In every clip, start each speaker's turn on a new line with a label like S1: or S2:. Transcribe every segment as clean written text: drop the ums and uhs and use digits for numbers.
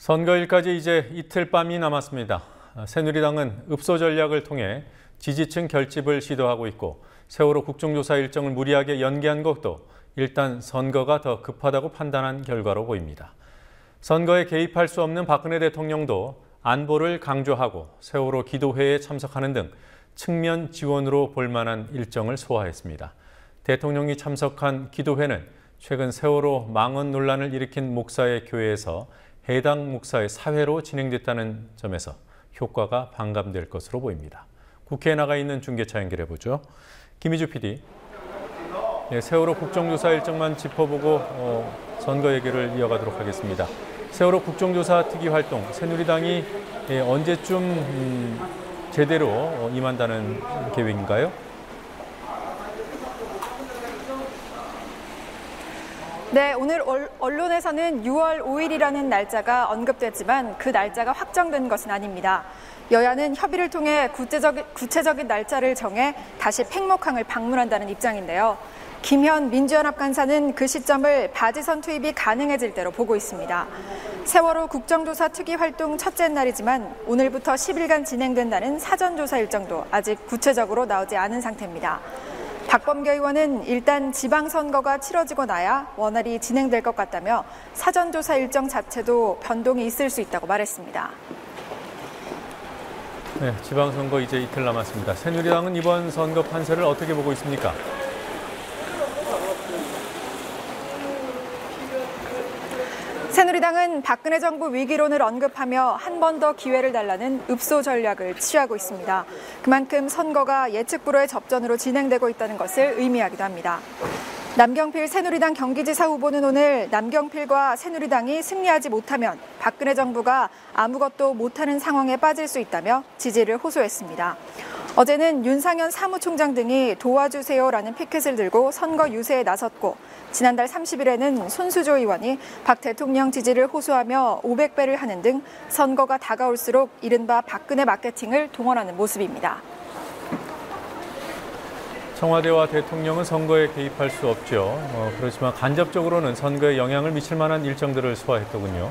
S1: 선거일까지 이제 이틀밤이 남았습니다. 새누리당은 읍소 전략을 통해 지지층 결집을 시도하고 있고 세월호 국정조사 일정을 무리하게 연기한 것도 일단 선거가 더 급하다고 판단한 결과로 보입니다. 선거에 개입할 수 없는 박근혜 대통령도 안보를 강조하고 세월호 기도회에 참석하는 등 측면 지원으로 볼 만한 일정을 소화했습니다. 대통령이 참석한 기도회는 최근 세월호 망언 논란을 일으킨 목사의 교회에서 해당 목사의 사회로 진행됐다는 점에서 효과가 반감될 것으로 보입니다. 국회에 나가 있는 중계차 연결해보죠. 김희주 PD. 세월호 국정조사 일정만 짚어보고 선거 얘기를 이어가도록 하겠습니다. 세월호 국정조사 특위활동, 새누리당이 언제쯤 제대로 임한다는 계획인가요?
S2: 네, 오늘 언론에서는 6월 5일이라는 날짜가 언급됐지만 그 날짜가 확정된 것은 아닙니다. 여야는 협의를 통해 구체적인 날짜를 정해 다시 팽목항을 방문한다는 입장인데요. 김현 민주연합 간사는 그 시점을 바지선 투입이 가능해질 대로 보고 있습니다. 세월호 국정조사 특위 활동 첫째 날이지만 오늘부터 10일간 진행된다는 사전조사 일정도 아직 구체적으로 나오지 않은 상태입니다. 박범계 의원은 일단 지방선거가 치러지고 나야 원활히 진행될 것 같다며 사전조사 일정 자체도 변동이 있을 수 있다고 말했습니다.
S1: 네, 지방선거 이제 이틀 남았습니다. 새누리당은 이번 선거 판세를 어떻게 보고 있습니까?
S2: 새누리당은 박근혜 정부 위기론을 언급하며 한 번 더 기회를 달라는 읍소 전략을 취하고 있습니다. 그만큼 선거가 예측 불허의 접전으로 진행되고 있다는 것을 의미하기도 합니다. 남경필 새누리당 경기지사 후보는 오늘 남경필과 새누리당이 승리하지 못하면 박근혜 정부가 아무것도 못하는 상황에 빠질 수 있다며 지지를 호소했습니다. 어제는 윤상현 사무총장 등이 도와주세요라는 피켓을 들고 선거 유세에 나섰고 지난달 30일에는 손수조 의원이 박 대통령 지지를 호소하며 500배를 하는 등 선거가 다가올수록 이른바 박근혜 마케팅을 동원하는 모습입니다.
S1: 청와대와 대통령은 선거에 개입할 수 없죠. 그렇지만 간접적으로는 선거에 영향을 미칠 만한 일정들을 소화했더군요.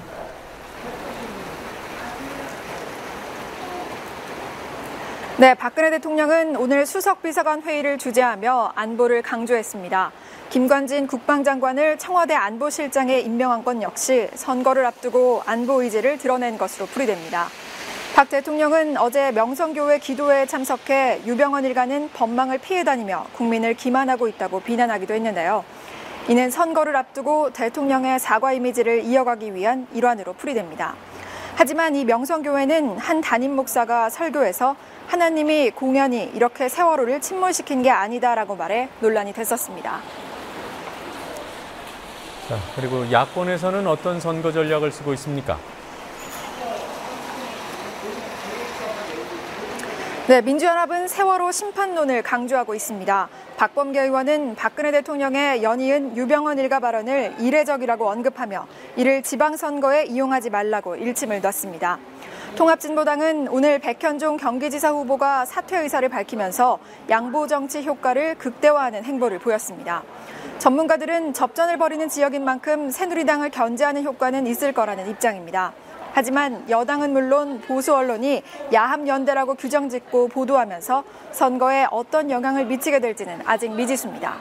S2: 네, 박근혜 대통령은 오늘 수석비서관 회의를 주재하며 안보를 강조했습니다. 김관진 국방장관을 청와대 안보실장에 임명한 건 역시 선거를 앞두고 안보 의지를 드러낸 것으로 풀이됩니다. 박 대통령은 어제 명성교회 기도회에 참석해 유병헌 일가는 법망을 피해 다니며 국민을 기만하고 있다고 비난하기도 했는데요. 이는 선거를 앞두고 대통령의 사과 이미지를 이어가기 위한 일환으로 풀이됩니다. 하지만 이 명성교회는 한 담임 목사가 설교에서 하나님이 공연히 이렇게 세월호를 침몰시킨 게 아니다라고 말해 논란이 됐었습니다.
S1: 자, 그리고 야권에서는 어떤 선거 전략을 쓰고 있습니까?
S2: 네, 민주연합은 세월호 심판론을 강조하고 있습니다. 박범계 의원은 박근혜 대통령의 연이은 유병헌 일가 발언을 이례적이라고 언급하며 이를 지방선거에 이용하지 말라고 일침을 놨습니다. 통합진보당은 오늘 백현종 경기지사 후보가 사퇴 의사를 밝히면서 양보정치 효과를 극대화하는 행보를 보였습니다. 전문가들은 접전을 벌이는 지역인 만큼 새누리당을 견제하는 효과는 있을 거라는 입장입니다. 하지만 여당은 물론 보수 언론이 야합연대라고 규정짓고 보도하면서 선거에 어떤 영향을 미치게 될지는 아직 미지수입니다.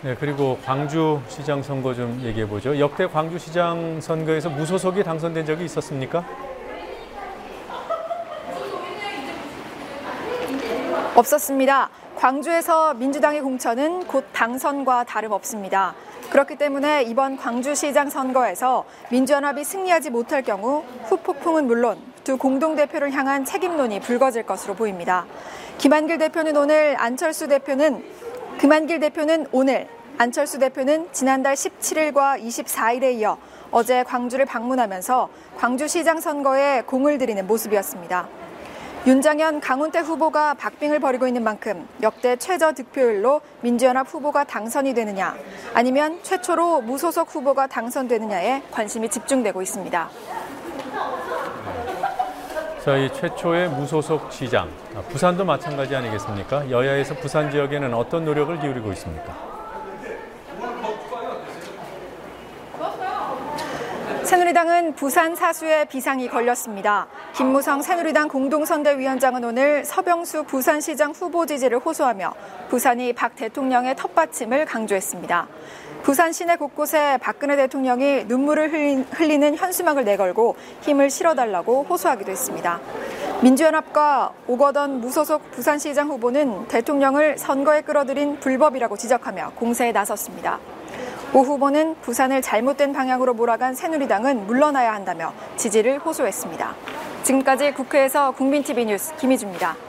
S1: 네, 그리고 광주시장 선거 좀 얘기해보죠. 역대 광주시장 선거에서 무소속이 당선된 적이 있었습니까?
S2: 없었습니다. 광주에서 민주당의 공천은 곧 당선과 다름없습니다. 그렇기 때문에 이번 광주시장 선거에서 민주연합이 승리하지 못할 경우 후폭풍은 물론 두 공동대표를 향한 책임론이 불거질 것으로 보입니다. 김한길 대표는 오늘, 안철수 대표는 지난달 17일과 24일에 이어 어제 광주를 방문하면서 광주시장 선거에 공을 들이는 모습이었습니다. 윤장현, 강훈태 후보가 박빙을 벌이고 있는 만큼 역대 최저 득표율로 민주연합 후보가 당선이 되느냐 아니면 최초로 무소속 후보가 당선되느냐에 관심이 집중되고 있습니다.
S1: 저희 최초의 무소속 시장, 부산도 마찬가지 아니겠습니까? 여야에서 부산 지역에는 어떤 노력을 기울이고 있습니까?
S2: 새누리당은 부산 사수에 비상이 걸렸습니다. 김무성 새누리당 공동선대위원장은 오늘 서병수 부산시장 후보 지지를 호소하며 부산이 박 대통령의 텃밭임을 강조했습니다. 부산 시내 곳곳에 박근혜 대통령이 눈물을 흘리는 현수막을 내걸고 힘을 실어달라고 호소하기도 했습니다. 민주연합과 오거돈 무소속 부산시장 후보는 대통령을 선거에 끌어들인 불법이라고 지적하며 공세에 나섰습니다. 오 후보는 부산을 잘못된 방향으로 몰아간 새누리당은 물러나야 한다며 지지를 호소했습니다. 지금까지 국회에서 국민TV 뉴스 김희주입니다.